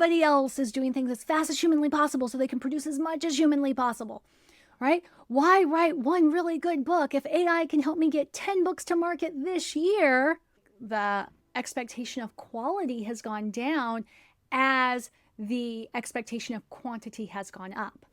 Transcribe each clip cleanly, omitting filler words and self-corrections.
everybody else is doing things as fast as humanly possible so they can produce as much as humanly possible, right? Why write one really good book if AI can help me get 10 books to market this year? The expectation of quality has gone down as the expectation of quantity has gone up.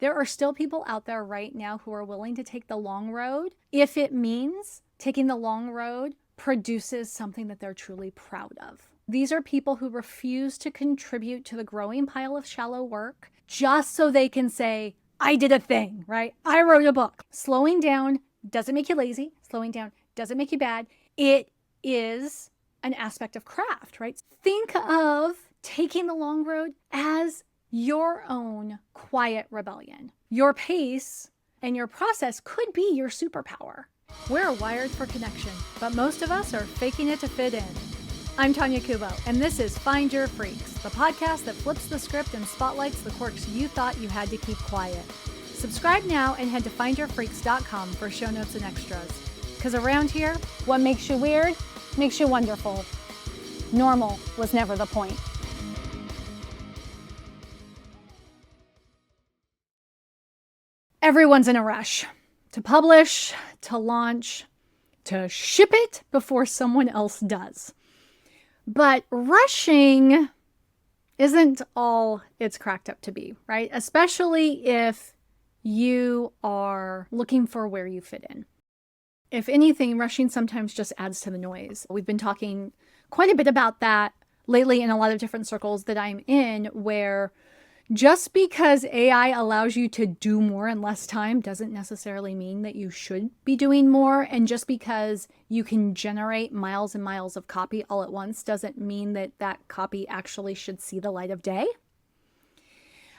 There are still people out there right now who are willing to take the long road if it means taking the long road produces something that they're truly proud of. These are people who refuse to contribute to the growing pile of shallow work just so they can say, I did a thing, right? I wrote a book. Slowing down doesn't make you lazy. Slowing down doesn't make you bad. It is an aspect of craft, right? Think of taking the long road as your own quiet rebellion. Your pace and your process could be your superpower. We're wired for connection, but most of us are faking it to fit in. I'm Tonya Kubo, and this is Find Your Freaks, the podcast that flips the script and spotlights the quirks you thought you had to keep quiet. Subscribe now and head to findyourfreaks.com for show notes and extras. Because around here, what makes you weird makes you wonderful. Normal was never the point. Everyone's in a rush to publish, to launch, to ship it before someone else does. But rushing isn't all it's cracked up to be, right? Especially if you are looking for where you fit in. If anything, rushing sometimes just adds to the noise. We've been talking quite a bit about that lately in a lot of different circles that I'm in, where just because AI allows you to do more in less time doesn't necessarily mean that you should be doing more. And just because you can generate miles and miles of copy all at once doesn't mean that that copy actually should see the light of day.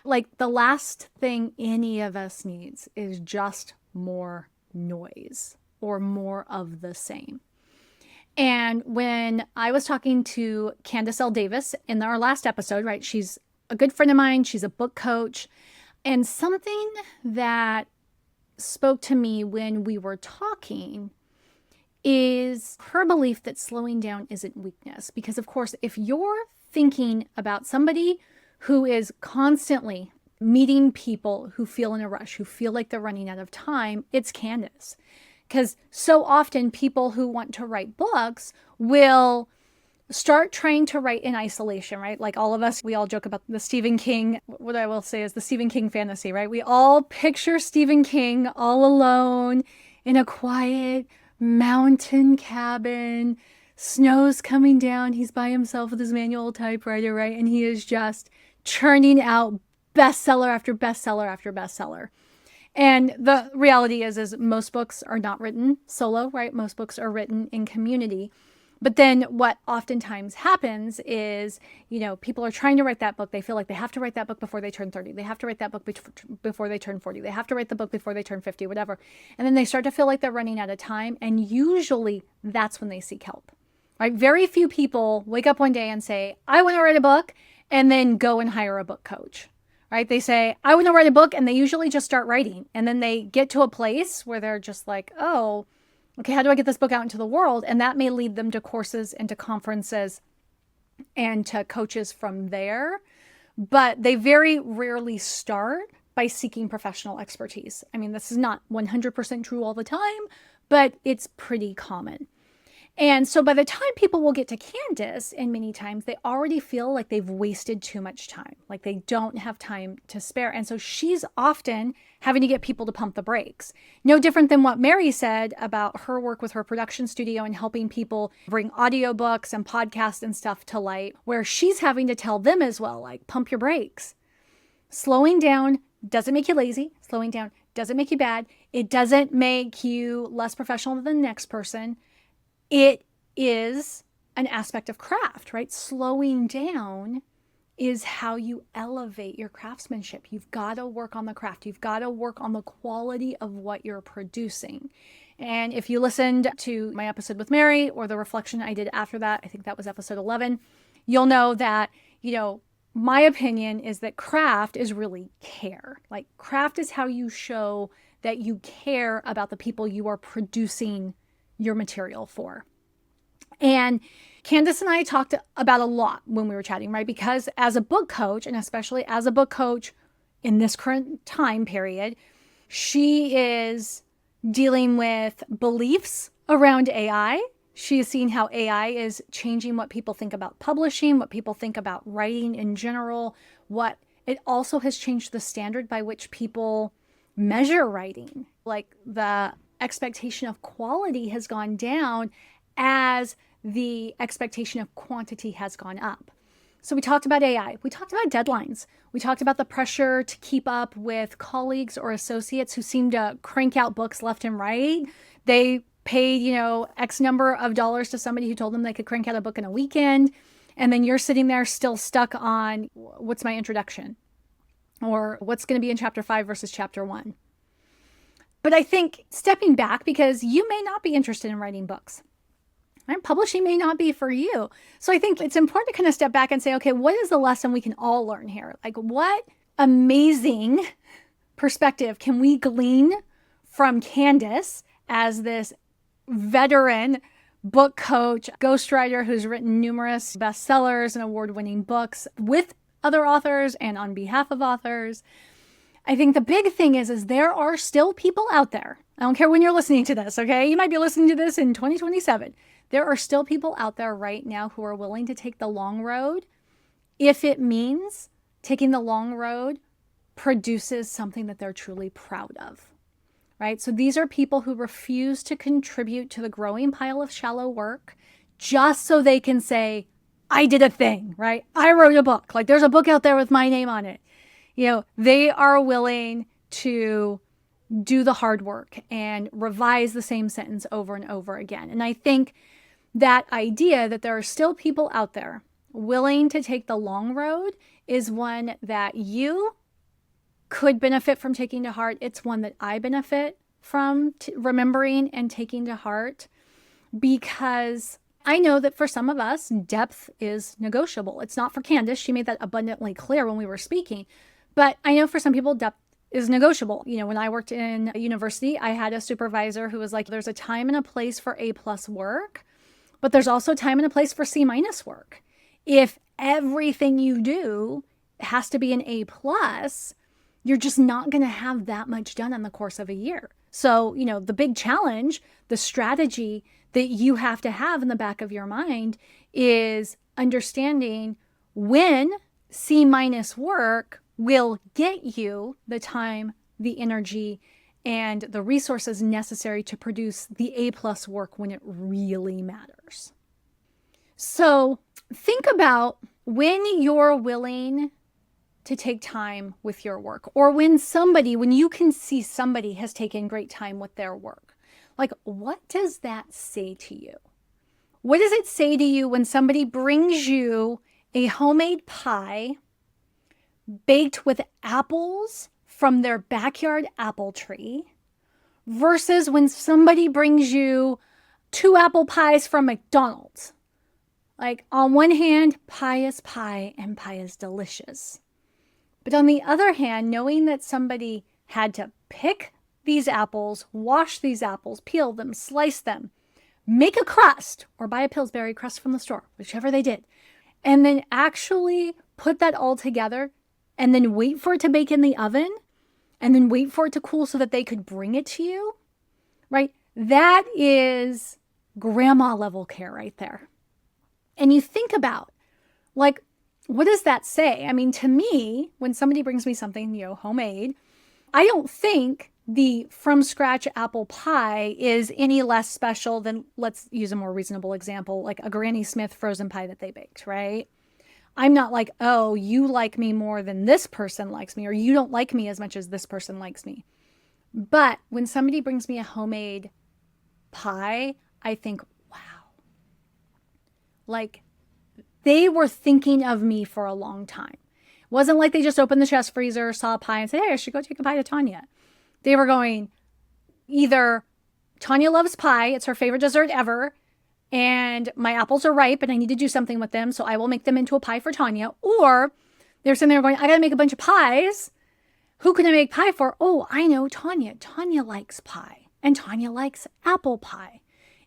Like, the last thing any of us needs is just more noise or more of the same. And when I was talking to Candice L in our last episode, right, she's a good friend of mine. She's a book coach. And something that spoke to me when we were talking is her belief that slowing down isn't weakness. Because, of course, if you're thinking about somebody who is constantly meeting people who feel in a rush, who feel like they're running out of time, it's Candice. Because so often people who want to write books will start trying to write in isolation, right? Like all of us, we all joke about the Stephen King, what I will say is the Stephen King fantasy, right? We all picture Stephen King all alone in a quiet mountain cabin, snow's coming down, he's by himself with his manual typewriter, right? And he is just churning out bestseller after bestseller after bestseller. And the reality is most books are not written solo, right? Most books are written in community. But then what oftentimes happens is, people are trying to write that book. They feel like they have to write that book before they turn 30. They have to write that book before they turn 40. They have to write the book before they turn 50, whatever. And then they start to feel like they're running out of time. And usually that's when they seek help, right? Very few people wake up one day and say, I want to write a book, and then go and hire a book coach, right? They say, I want to write a book, and they usually just start writing. And then they get to a place where they're just like, oh, okay, how do I get this book out into the world? And that may lead them to courses and to conferences and to coaches from there. But they very rarely start by seeking professional expertise. I mean, this is not 100% true all the time, but it's pretty common. And so by the time people will get to Candice, and many times they already feel like they've wasted too much time, like they don't have time to spare. And so she's often having to get people to pump the brakes. No different than what Mary said about her work with her production studio and helping people bring audiobooks and podcasts and stuff to light, where she's having to tell them as well, like, pump your brakes. Slowing down doesn't make you lazy. Slowing down doesn't make you bad. It doesn't make you less professional than the next person. It is an aspect of craft, right? Slowing down is how you elevate your craftsmanship. You've got to work on the craft. You've got to work on the quality of what you're producing. And if you listened to my episode with Mary, or the reflection I did after that, I think that was episode 11, you'll know that, my opinion is that craft is really care. Like, craft is how you show that you care about the people you are producing your material for. And Candice and I talked about a lot when we were chatting, right? Because as a book coach, and especially as a book coach in this current time period, she is dealing with beliefs around AI. She is seeing how AI is changing what people think about publishing, what people think about writing in general, what it also has changed the standard by which people measure writing. Like the expectation of quality has gone down as the expectation of quantity has gone up. So we talked about AI. We talked about deadlines. We talked about the pressure to keep up with colleagues or associates who seem to crank out books left and right. They paid, X number of dollars to somebody who told them they could crank out a book in a weekend. And then you're sitting there still stuck on what's my introduction or what's going to be in chapter 5 versus chapter 1. But I think stepping back, because you may not be interested in writing books. Right? Publishing may not be for you. So I think it's important to kind of step back and say, okay, what is the lesson we can all learn here? Like, what amazing perspective can we glean from Candice as this veteran book coach, ghostwriter who's written numerous bestsellers and award-winning books with other authors and on behalf of authors? I think the big thing is there are still people out there. I don't care when you're listening to this, okay? You might be listening to this in 2027. There are still people out there right now who are willing to take the long road if it means taking the long road produces something that they're truly proud of, right? So these are people who refuse to contribute to the growing pile of shallow work just so they can say, I did a thing, right? I wrote a book. Like there's a book out there with my name on it. They are willing to do the hard work and revise the same sentence over and over again. And I think that idea that there are still people out there willing to take the long road is one that you could benefit from taking to heart. It's one that I benefit from remembering and taking to heart, because I know that for some of us, depth is negotiable. It's not for Candice. She made that abundantly clear when we were speaking. But I know for some people, depth is negotiable. When I worked in a university, I had a supervisor who was like, there's a time and a place for A+ work, but there's also a time and a place for C- work. If everything you do has to be an A+, you're just not going to have that much done in the course of a year. So, the big challenge, the strategy that you have to have in the back of your mind is understanding when C- work will get you the time, the energy, and the resources necessary to produce the A+ work when it really matters. So think about when you're willing to take time with your work, or when you can see somebody has taken great time with their work. Like, what does that say to you? What does it say to you when somebody brings you a homemade pie baked with apples from their backyard apple tree versus when somebody brings you 2 apple pies from McDonald's? Like, on one hand, pie is pie and pie is delicious. But on the other hand, knowing that somebody had to pick these apples, wash these apples, peel them, slice them, make a crust, or buy a Pillsbury crust from the store, whichever they did, and then actually put that all together and then wait for it to bake in the oven and then wait for it to cool so that they could bring it to you, right? That is grandma level care right there. And you think about, like, what does that say? I mean, to me, when somebody brings me something, homemade, I don't think the from scratch apple pie is any less special than, let's use a more reasonable example, like a Granny Smith frozen pie that they baked, right? I'm not like, oh, you like me more than this person likes me, or you don't like me as much as this person likes me. But when somebody brings me a homemade pie, I think, wow, like they were thinking of me for a long time. It wasn't like they just opened the chest freezer, saw a pie and said, hey, I should go take a pie to Tonya. They were going, either Tonya loves pie, it's her favorite dessert ever, and my apples are ripe and I need to do something with them, so I will make them into a pie for Tonya. Or they're sitting there going, I gotta make a bunch of pies. Who can I make pie for? Oh, I know, Tonya. Tonya likes pie and Tonya likes apple pie.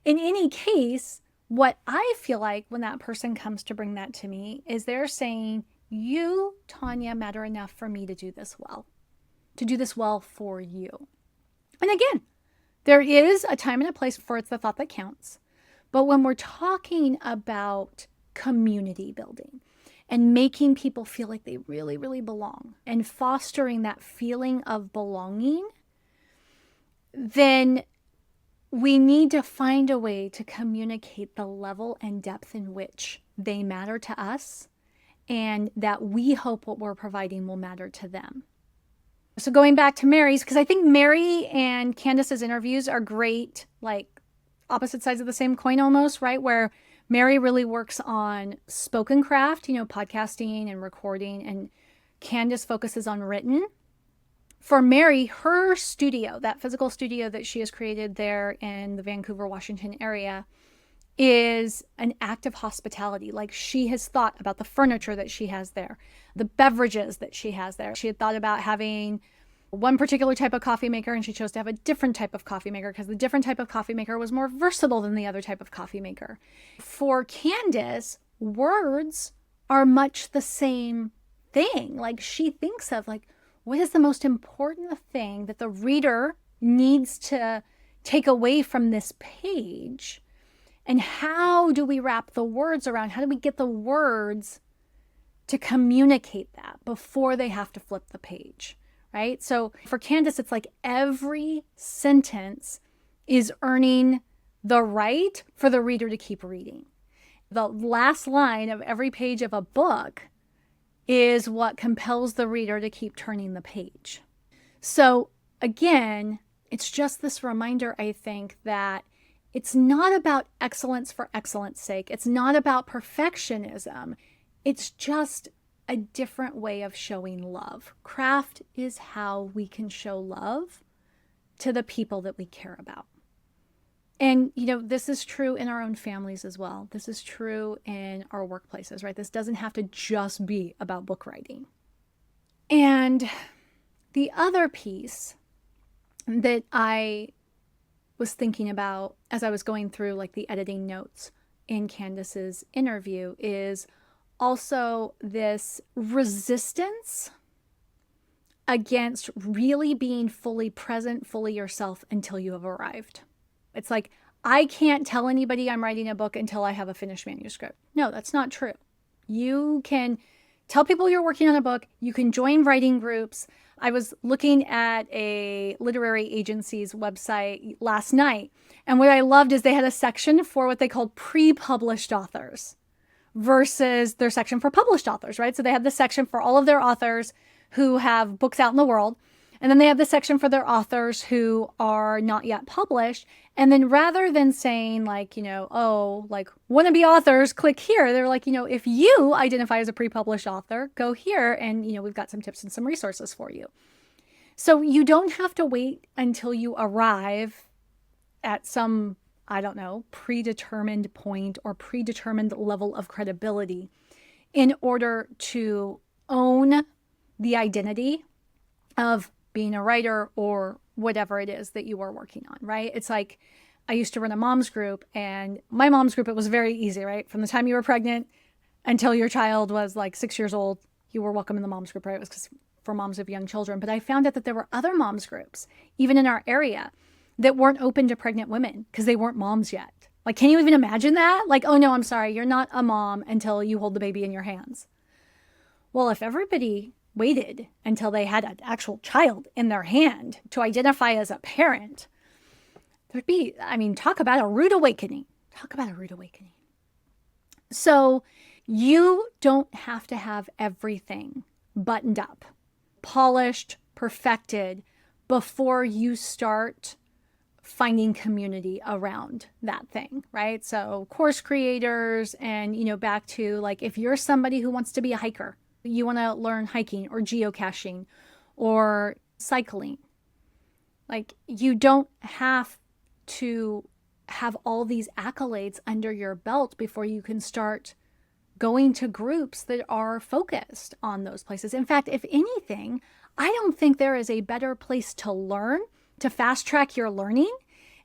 In any case, what I feel like when that person comes to bring that to me is they're saying, you, Tonya, matter enough for me to do this well for you. And again, there is a time and a place for it's the thought that counts. But when we're talking about community building and making people feel like they really, really belong and fostering that feeling of belonging, then we need to find a way to communicate the level and depth in which they matter to us and that we hope what we're providing will matter to them. So going back to Mary's, because I think Mary and Candice's interviews are great, like opposite sides of the same coin almost, right? Where Mary really works on spoken craft, podcasting and recording, and Candice focuses on written. For Mary, her studio, that physical studio that she has created there in the Vancouver, Washington area, is an act of hospitality. Like, she has thought about the furniture that she has there, the beverages that she has there. She had thought about having one particular type of coffee maker, and she chose to have a different type of coffee maker because the different type of coffee maker was more versatile than the other type of coffee maker. For Candice, words are much the same thing. Like, she thinks of what is the most important thing that the reader needs to take away from this page? And how do we wrap the words around? How do we get the words to communicate that before they have to flip the page, right? So for Candice, it's like every sentence is earning the right for the reader to keep reading. The last line of every page of a book is what compels the reader to keep turning the page. So again, it's just this reminder, I think, that it's not about excellence for excellence sake. It's not about perfectionism. It's just a different way of showing love. Craft is how we can show love to the people that we care about. And, this is true in our own families as well. This is true in our workplaces, right? This doesn't have to just be about book writing. And the other piece that I was thinking about as I was going through the editing notes in Candice's interview is also this resistance against really being fully present, fully yourself until you have arrived. It's like, I can't tell anybody I'm writing a book until I have a finished manuscript. No, that's not true. You can tell people you're working on a book. You can join writing groups. I was looking at a literary agency's website last night, and what I loved is they had a section for what they called pre-published authors versus their section for published authors, right? So they have the section for all of their authors who have books out in the world, and then they have the section for their authors who are not yet published. And then rather than saying wannabe authors, click here, they're like, if you identify as a pre-published author, go here and, we've got some tips and some resources for you. So you don't have to wait until you arrive at some, predetermined point or predetermined level of credibility in order to own the identity of being a writer or whatever it is that you are working on, right? It's like, I used to run a mom's group, and my mom's group, it was very easy, right? From the time you were pregnant until your child was 6 years old, you were welcome in the mom's group, right? It was for moms of young children. But I found out that there were other moms groups, even in our area, that weren't open to pregnant women because they weren't moms yet. Can you even imagine that? Oh no, I'm sorry, you're not a mom until you hold the baby in your hands. Well, if everybody waited until they had an actual child in their hand to identify as a parent, there'd be, talk about a rude awakening. Talk about a rude awakening. So you don't have to have everything buttoned up, polished, perfected before you start finding community around that thing, right? So course creators and, back to if you're somebody who wants to be a hiker, you want to learn hiking or geocaching or cycling. You don't have to have all these accolades under your belt before you can start going to groups that are focused on those places. In fact, if anything, I don't think there is a better place to learn, to fast track your learning,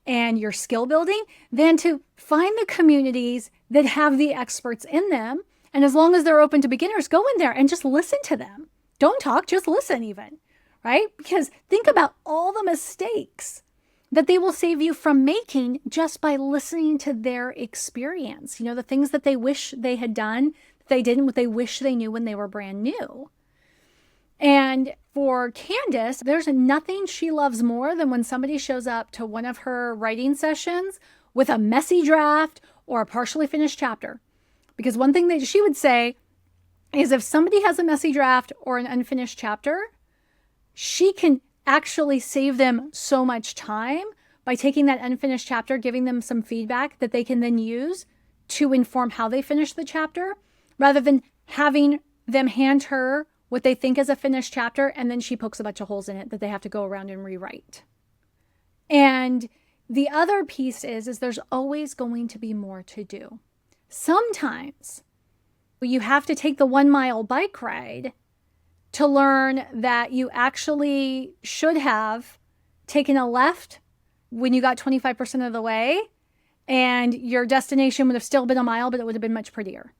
and your skill building than to find the communities that have the experts in them. And as long as they're open to beginners, go in there and just listen to them. Don't talk, just listen even, right? Because think about all the mistakes that they will save you from making just by listening to their experience. The things that they wish they had done, that they didn't, what they wish they knew when they were brand new. And for Candice, there's nothing she loves more than when somebody shows up to one of her writing sessions with a messy draft or a partially finished chapter. Because one thing that she would say is if somebody has a messy draft or an unfinished chapter, she can actually save them so much time by taking that unfinished chapter, giving them some feedback that they can then use to inform how they finish the chapter, rather than having them hand her what they think is a finished chapter, and then she pokes a bunch of holes in it that they have to go around and rewrite. And the other piece is there's always going to be more to do. Sometimes you have to take the 1 mile bike ride to learn that you actually should have taken a left when you got 25% of the way, and your destination would have still been a mile, but it would have been much prettier.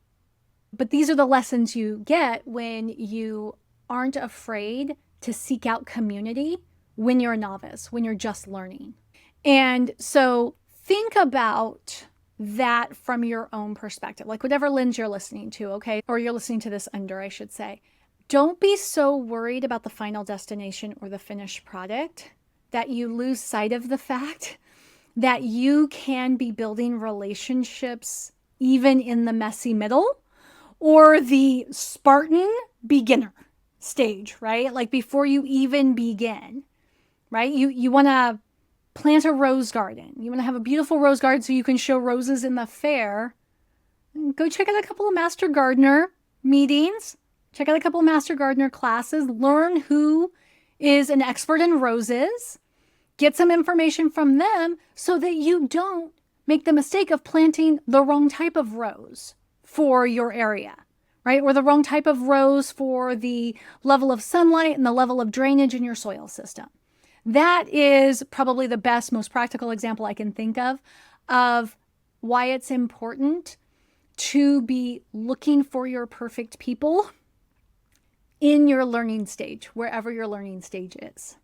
But these are the lessons you get when you aren't afraid to seek out community when you're a novice, when you're just learning. And so think about that from your own perspective, like whatever lens you're listening to, okay? Or you're listening to this under, I should say. Don't be so worried about the final destination or the finished product that you lose sight of the fact that you can be building relationships even in the messy middle or the Spartan beginner stage, right? Like before you even begin, right? You want to plant a rose garden. You want to have a beautiful rose garden so you can show roses in the fair. Go check out a couple of Master Gardener meetings. Check out a couple of Master Gardener classes. Learn who is an expert in roses. Get some information from them so that you don't make the mistake of planting the wrong type of rose for your area, right? Or the wrong type of rose for the level of sunlight and the level of drainage in your soil system. That is probably the best, most practical example I can think of why it's important to be looking for your perfect people in your learning stage, wherever your learning stage is.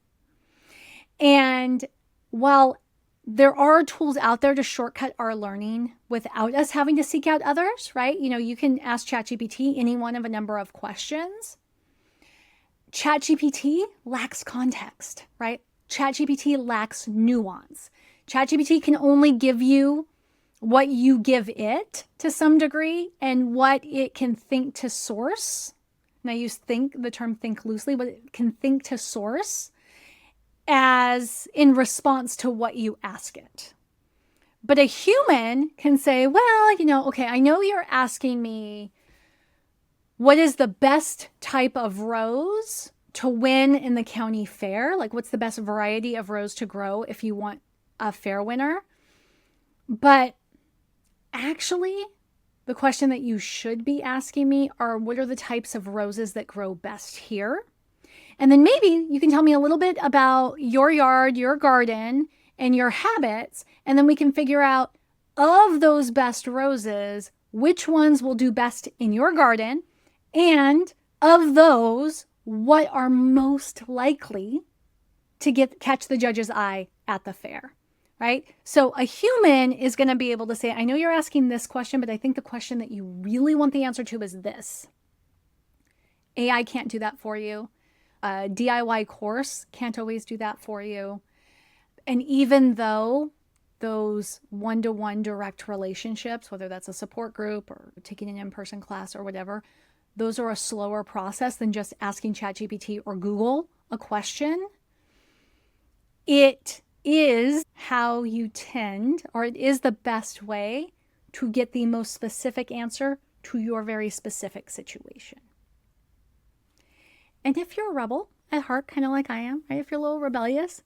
And while there are tools out there to shortcut our learning without us having to seek out others, right? You can ask ChatGPT any one of a number of questions. ChatGPT lacks context, right? ChatGPT lacks nuance. ChatGPT can only give you what you give it to some degree and what it can think to source. And I use the term think loosely, but it can think to source as in response to what you ask it. But a human can say, well, okay, I know you're asking me what is the best type of rose to win in the county fair? Like what's the best variety of rose to grow if you want a fair winner? But actually, the question that you should be asking me are what are the types of roses that grow best here? And then maybe you can tell me a little bit about your yard, your garden, and your habits. And then we can figure out of those best roses, which ones will do best in your garden. And of those, what are most likely to catch the judge's eye at the fair, right? So a human is going to be able to say, I know you're asking this question, but I think the question that you really want the answer to is this. AI can't do that for you. A DIY course can't always do that for you. And even though those one-to-one direct relationships, whether that's a support group or taking an in-person class or whatever, those are a slower process than just asking ChatGPT or Google a question. It is how you tend, or it is the best way to get the most specific answer to your very specific situation. And if you're a rebel at heart, kind of like I am, right? If you're a little rebellious,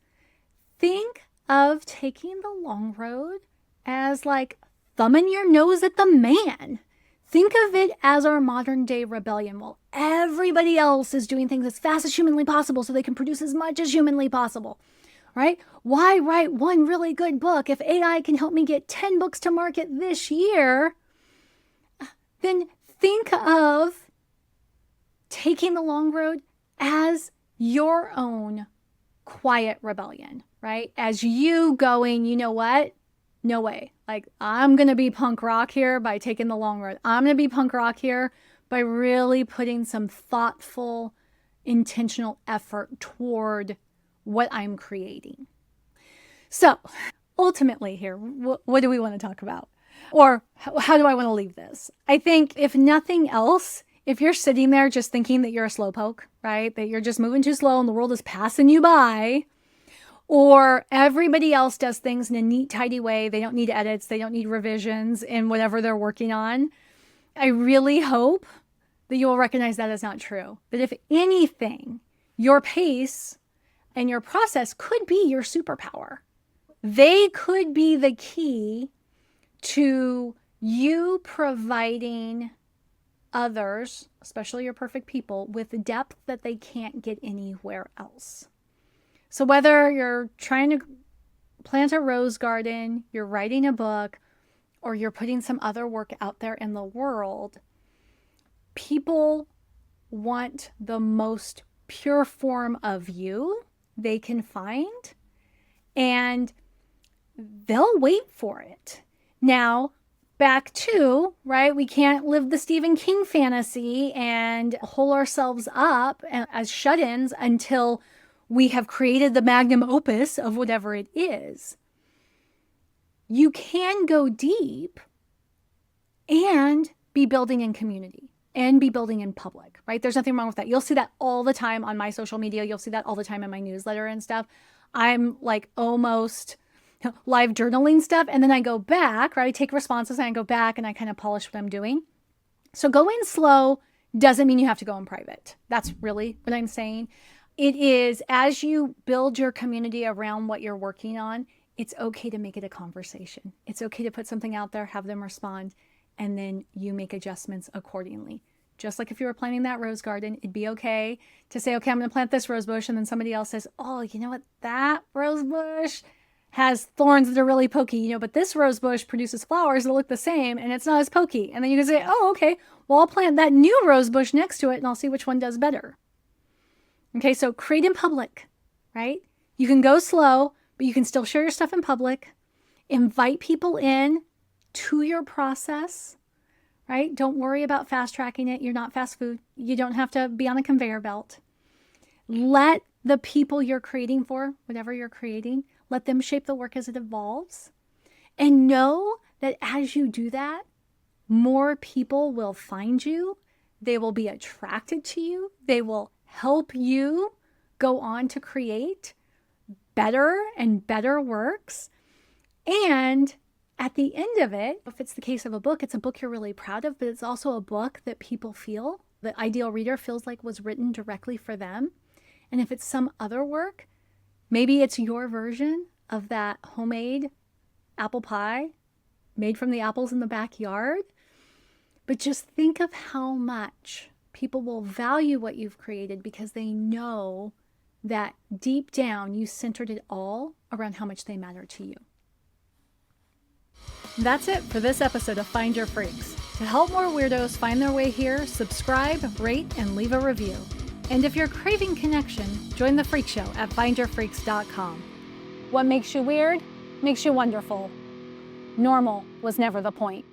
think of taking the long road as like thumbing your nose at the man. Think of it as our modern day rebellion. While everybody else is doing things as fast as humanly possible so they can produce as much as humanly possible, right? Why write one really good book if AI can help me get 10 books to market this year? Then think of taking the long road as your own quiet rebellion, right? As you going, you know what? No way. Like, I'm going to be punk rock here by taking the long road. I'm going to be punk rock here by really putting some thoughtful, intentional effort toward what I'm creating. So, ultimately, here, what do we want to talk about? Or how do I want to leave this? I think, if nothing else, if you're sitting there just thinking that you're a slowpoke, right? That you're just moving too slow and the world is passing you by, or everybody else does things in a neat, tidy way. They don't need edits. They don't need revisions in whatever they're working on. I really hope that you will recognize that is not true. That if anything, your pace and your process could be your superpower. They could be the key to you providing others, especially your perfect people, with depth that they can't get anywhere else. So whether you're trying to plant a rose garden, you're writing a book, or you're putting some other work out there in the world, people want the most pure form of you they can find, and they'll wait for it. Now, back to, right, we can't live the Stephen King fantasy and hole ourselves up as shut-ins until we have created the magnum opus of whatever it is. You can go deep and be building in community and be building in public, right? There's nothing wrong with that. You'll see that all the time on my social media. You'll see that all the time in my newsletter and stuff. I'm like almost live journaling stuff. And then I go back, right? I take responses and I go back and I kind of polish what I'm doing. So going slow doesn't mean you have to go in private. That's really what I'm saying. It is, as you build your community around what you're working on, it's okay to make it a conversation. It's okay to put something out there, have them respond, and then you make adjustments accordingly. Just like if you were planting that rose garden, it'd be okay to say, okay, I'm going to plant this rose bush. And then somebody else says, oh, you know what? That rose bush has thorns that are really pokey, but this rose bush produces flowers that look the same and it's not as pokey. And then you can say, oh, okay, well, I'll plant that new rose bush next to it and I'll see which one does better. Okay, so create in public, right? You can go slow, but you can still share your stuff in public. Invite people in to your process, right? Don't worry about fast tracking it. You're not fast food. You don't have to be on a conveyor belt. Let the people you're creating for, whatever you're creating, let them shape the work as it evolves. And know that as you do that, more people will find you. They will be attracted to you. They will help you go on to create better and better works. And at the end of it, if it's the case of a book, it's a book you're really proud of, but it's also a book that people feel, the ideal reader feels like was written directly for them. And if it's some other work, maybe it's your version of that homemade apple pie made from the apples in the backyard. But just think of how much people will value what you've created because they know that deep down you centered it all around how much they matter to you. That's it for this episode of Find Your Freaks. To help more weirdos find their way here, subscribe, rate, and leave a review. And if you're craving connection, join the Freak Show at findyourfreaks.com. What makes you weird makes you wonderful. Normal was never the point.